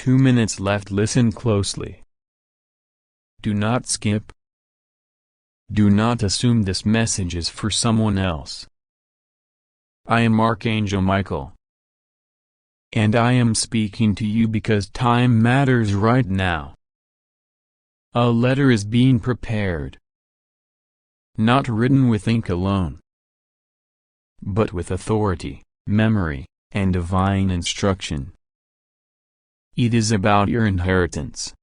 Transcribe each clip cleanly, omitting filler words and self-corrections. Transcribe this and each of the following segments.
2 minutes left. Listen closely. Do not skip. Do not assume this message is for someone else. I am Archangel Michael. And I am speaking to you because time matters right now. A letter is being prepared. Not written with ink alone, but with authority, memory, and divine instruction. It is about your inheritance.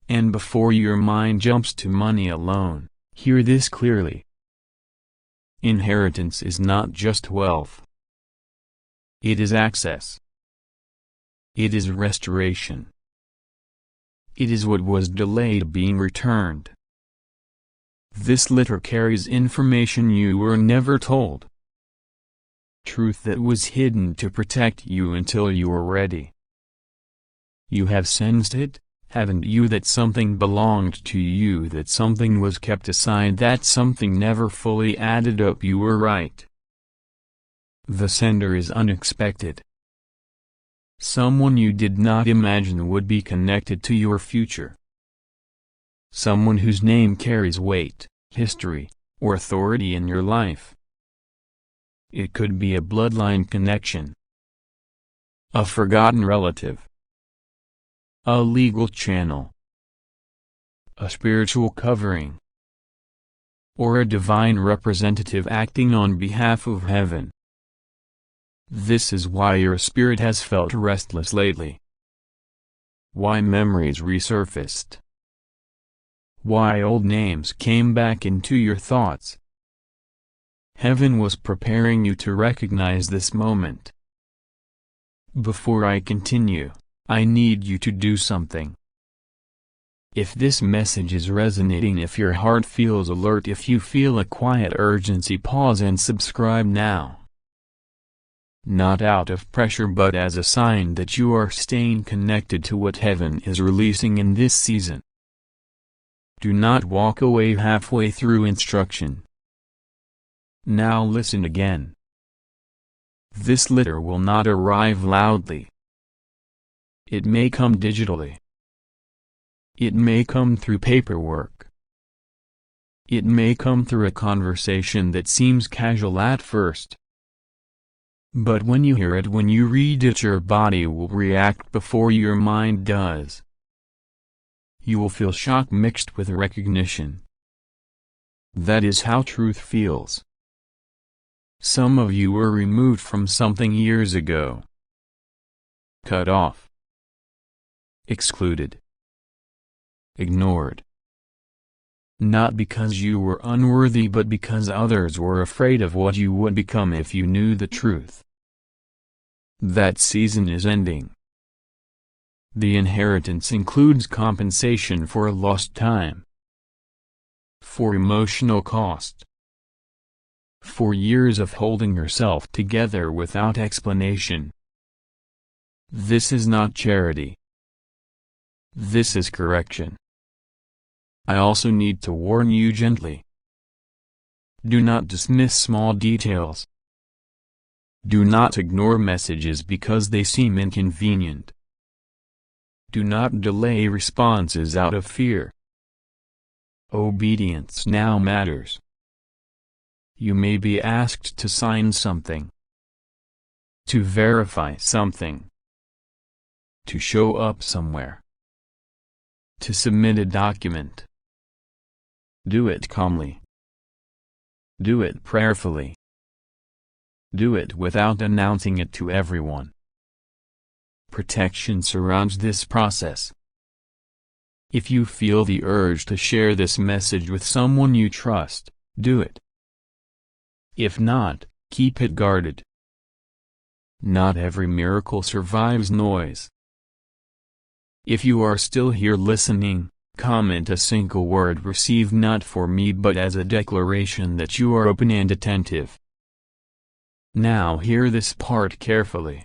And before your mind jumps to money alone, hear this clearly. Inheritance is not just wealth. It is access. It is restoration. It is what was delayed being returned. This letter carries information you were never told. Truth that was hidden to protect you until you were ready. You have sensed it, haven't you, that something belonged to you, that something was kept aside, that something never fully added up? You were right. The sender is unexpected. Someone you did not imagine would be connected to your future. Someone whose name carries weight, history, or authority in your life. It could be a bloodline connection, a forgotten relative, a legal channel, a spiritual covering, or a divine representative acting on behalf of heaven. This is why your spirit has felt restless lately. Why memories resurfaced. Why old names came back into your thoughts. Heaven was preparing you to recognize this moment. Before I continue, I need you to do something. If this message is resonating, if your heart feels alert, if you feel a quiet urgency, pause and subscribe now. Not out of pressure, but as a sign that you are staying connected to what heaven is releasing in this season. Do not walk away halfway through instruction. Now listen again. This letter will not arrive loudly. It may come digitally. It may come through paperwork. It may come through a conversation that seems casual at first. But when you hear it, when you read it, your body will react before your mind does. You will feel shock mixed with recognition. That is how truth feels. Some of you were removed from something years ago. Cut off. Excluded. Ignored. Not because you were unworthy, but because others were afraid of what you would become if you knew the truth. That season is ending. The inheritance includes compensation for lost time, for emotional cost, for years of holding yourself together without explanation. This is not charity. This is correction. I also need to warn you gently. Do not dismiss small details. Do not ignore messages because they seem inconvenient. Do not delay responses out of fear. Obedience now matters. You may be asked to sign something, to verify something, to show up somewhere, to submit a document. Do it calmly. Do it prayerfully. Do it without announcing it to everyone. Protection surrounds this process. If you feel the urge to share this message with someone you trust, do it. If not, keep it guarded. Not every miracle survives noise. If you are still here listening, comment a single word received, not for me but as a declaration that you are open and attentive. Now hear this part carefully.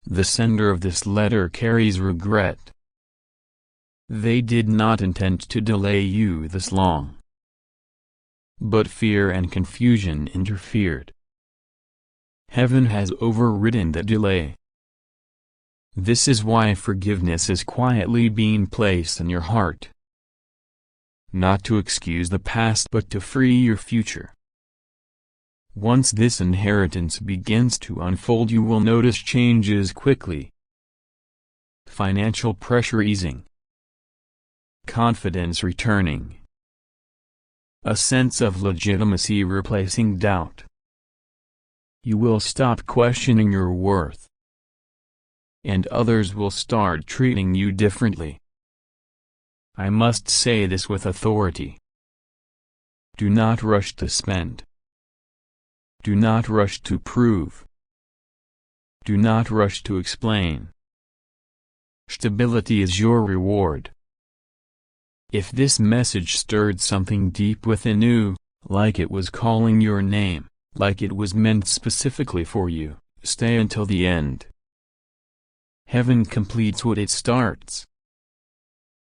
The sender of this letter carries regret. They did not intend to delay you this long. But fear and confusion interfered. Heaven has overridden the delay. This is why forgiveness is quietly being placed in your heart. Not to excuse the past but to free your future. Once this inheritance begins to unfold, you will notice changes quickly. Financial pressure easing. Confidence returning. A sense of legitimacy replacing doubt. You will stop questioning your worth. And others will start treating you differently. I must say this with authority. Do not rush to spend. Do not rush to prove. Do not rush to explain. Stability is your reward. If this message stirred something deep within you, like it was calling your name, like it was meant specifically for you, stay until the end. Heaven completes what it starts.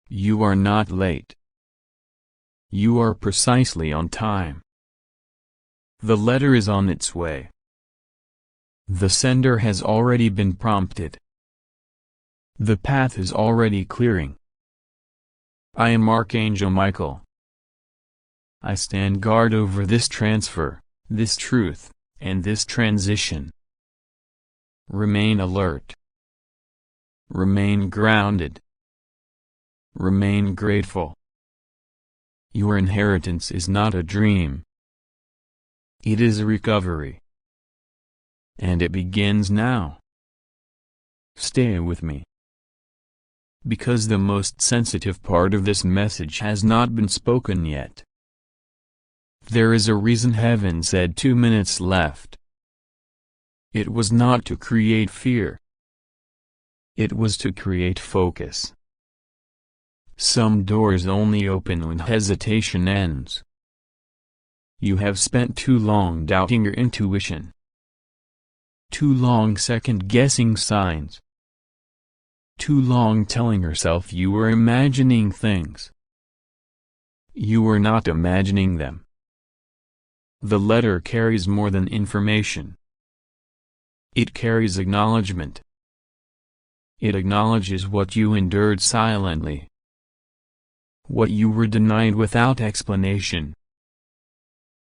You are not late. You are precisely on time. The letter is on its way. The sender has already been prompted. The path is already clearing. I am Archangel Michael. I stand guard over this transfer, this truth, and this transition. Remain alert. Remain grounded. Remain grateful. Your inheritance is not a dream. It is a recovery. And it begins now. Stay with me. Because the most sensitive part of this message has not been spoken yet. There is a reason heaven said 2 minutes left. It was not to create fear. It was to create focus. Some doors only open when hesitation ends. You have spent too long doubting your intuition. Too long second-guessing signs. Too long telling yourself you were imagining things. You were not imagining them. The letter carries more than information. It carries acknowledgement. It acknowledges what you endured silently. What you were denied without explanation.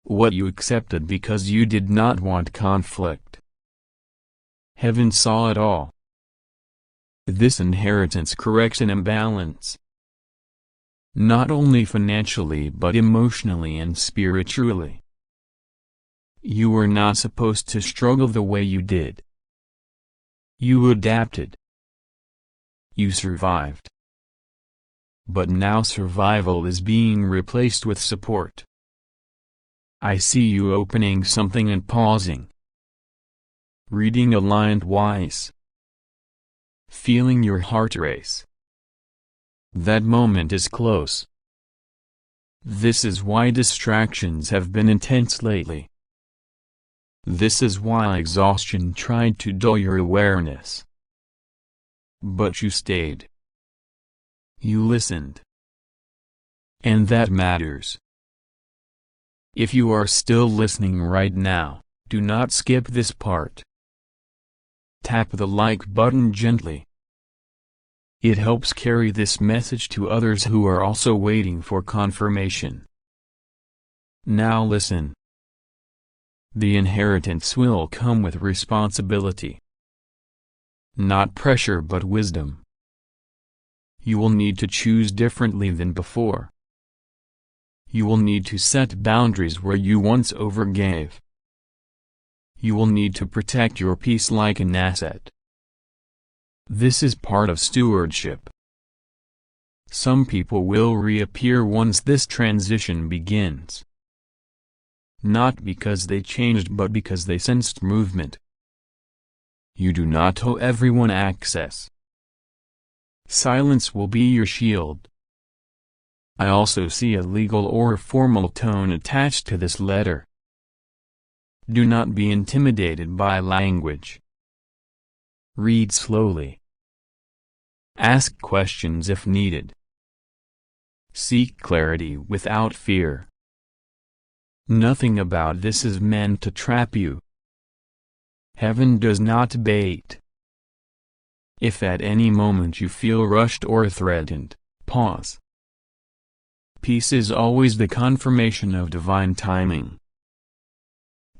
What you accepted because you did not want conflict. Heaven saw it all. This inheritance corrects an imbalance. Not only financially but emotionally and spiritually. You were not supposed to struggle the way you did. You adapted. You survived. But now survival is being replaced with support. I see you opening something and pausing. Reading a line twice. Feeling your heart race. That moment is close. This is why distractions have been intense lately. This is why exhaustion tried to dull your awareness. But you stayed. You listened. And that matters. If you are still listening right now, do not skip this part. Tap the like button gently. It helps carry this message to others who are also waiting for confirmation. Now listen. The inheritance will come with responsibility. Not pressure but wisdom. You will need to choose differently than before. You will need to set boundaries where you once overgave. You will need to protect your peace like an asset. This is part of stewardship. Some people will reappear once this transition begins. Not because they changed but because they sensed movement. You do not owe everyone access. Silence will be your shield. I also see a legal or formal tone attached to this letter. Do not be intimidated by language. Read slowly. Ask questions if needed. Seek clarity without fear. Nothing about this is meant to trap you. Heaven does not bait. If at any moment you feel rushed or threatened, pause. Peace is always the confirmation of divine timing.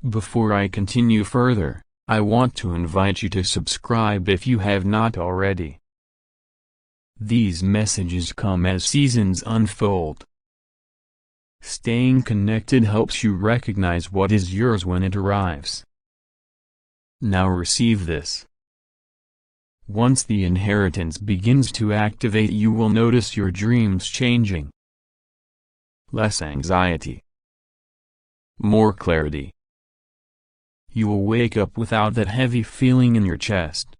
Before I continue further, I want to invite you to subscribe if you have not already. These messages come as seasons unfold. Staying connected helps you recognize what is yours when it arrives. Now receive this. Once the inheritance begins to activate, you will notice your dreams changing. Less anxiety. More clarity. You will wake up without that heavy feeling in your chest.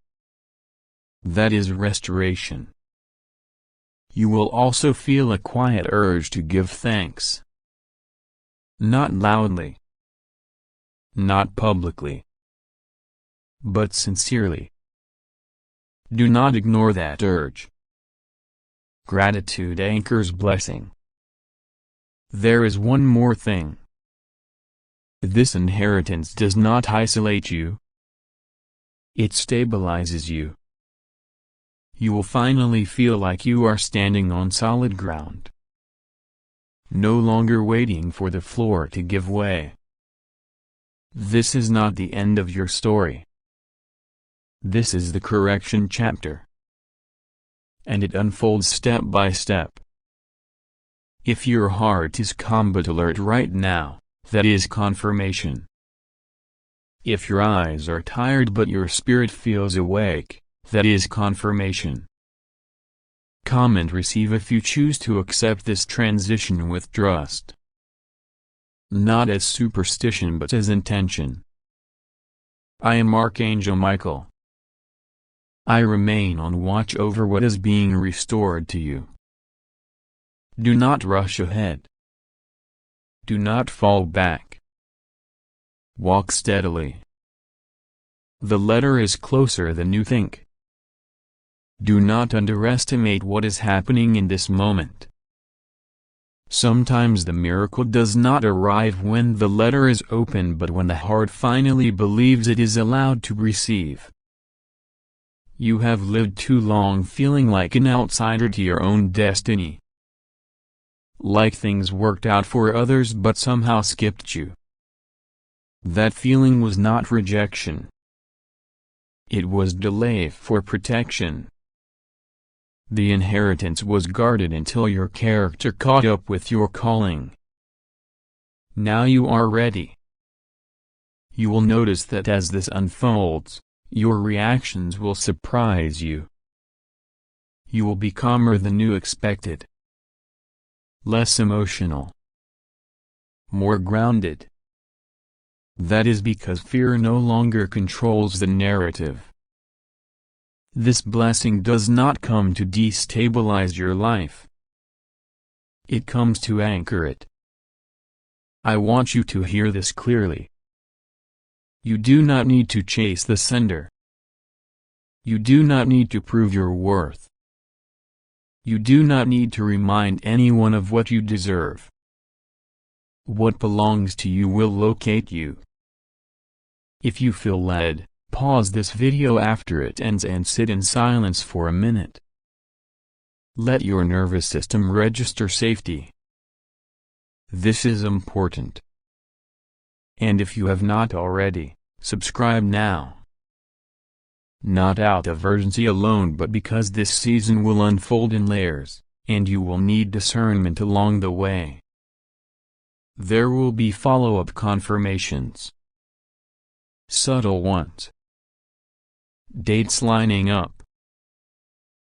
That is restoration. You will also feel a quiet urge to give thanks. Not loudly. Not publicly. But sincerely. Do not ignore that urge. Gratitude anchors blessing. There is one more thing. This inheritance does not isolate you. It stabilizes you. You will finally feel like you are standing on solid ground. No longer waiting for the floor to give way. This is not the end of your story. This is the correction chapter. And it unfolds step by step. If your heart is combat alert right now, that is confirmation. If your eyes are tired but your spirit feels awake, that is confirmation. Comment receive if you choose to accept this transition with trust. Not as superstition but as intention. I am Archangel Michael. I remain on watch over what is being restored to you. Do not rush ahead. Do not fall back. Walk steadily. The letter is closer than you think. Do not underestimate what is happening in this moment. Sometimes the miracle does not arrive when the letter is open but when the heart finally believes it is allowed to receive. You have lived too long feeling like an outsider to your own destiny. Like things worked out for others but somehow skipped you. That feeling was not rejection. It was delay for protection. The inheritance was guarded until your character caught up with your calling. Now you are ready. You will notice that as this unfolds, your reactions will surprise you. You will be calmer than you expected. Less emotional. More grounded. That is because fear no longer controls the narrative. This blessing does not come to destabilize your life. It comes to anchor it. I want you to hear this clearly. You do not need to chase the sender. You do not need to prove your worth. You do not need to remind anyone of what you deserve. What belongs to you will locate you. If you feel led, pause this video after it ends and sit in silence for a minute. Let your nervous system register safety. This is important. And if you have not already, subscribe now. Not out of urgency alone but because this season will unfold in layers, and you will need discernment along the way. There will be follow-up confirmations. Subtle ones. Dates lining up.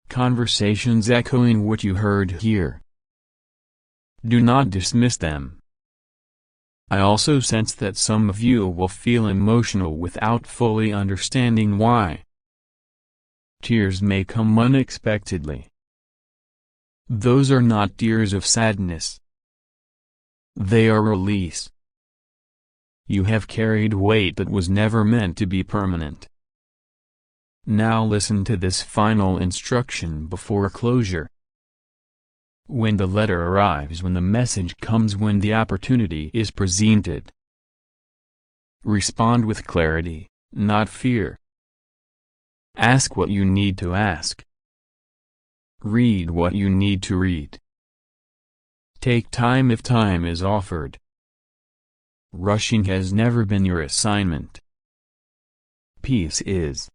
Conversations echoing what you heard here. Do not dismiss them. I also sense that some of you will feel emotional without fully understanding why. Tears may come unexpectedly. Those are not tears of sadness. They are release. You have carried weight that was never meant to be permanent. Now listen to this final instruction before closure. When the letter arrives, when the message comes, when the opportunity is presented, respond with clarity, not fear. Ask what you need to ask. Read what you need to read. Take time if time is offered. Rushing has never been your assignment. Peace is.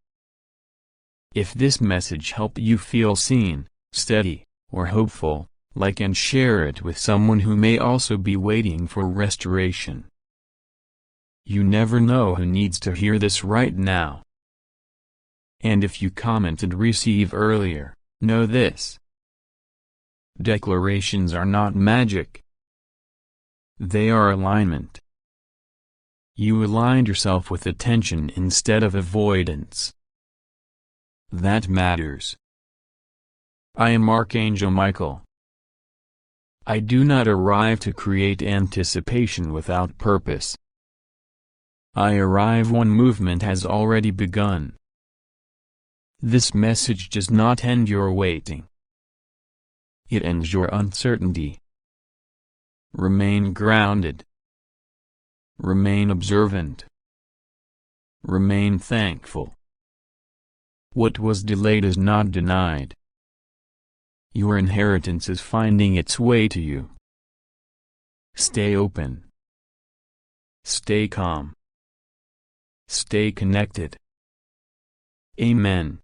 If this message helped you feel seen, steady, or hopeful, like and share it with someone who may also be waiting for restoration. You never know who needs to hear this right now. And if you commented receive earlier, know this. Declarations are not magic. They are alignment. You aligned yourself with attention instead of avoidance. That matters. I am Archangel Michael. I do not arrive to create anticipation without purpose. I arrive when movement has already begun. This message does not end your waiting. It ends your uncertainty. Remain grounded. Remain observant. Remain thankful. What was delayed is not denied. Your inheritance is finding its way to you. Stay open. Stay calm. Stay connected. Amen.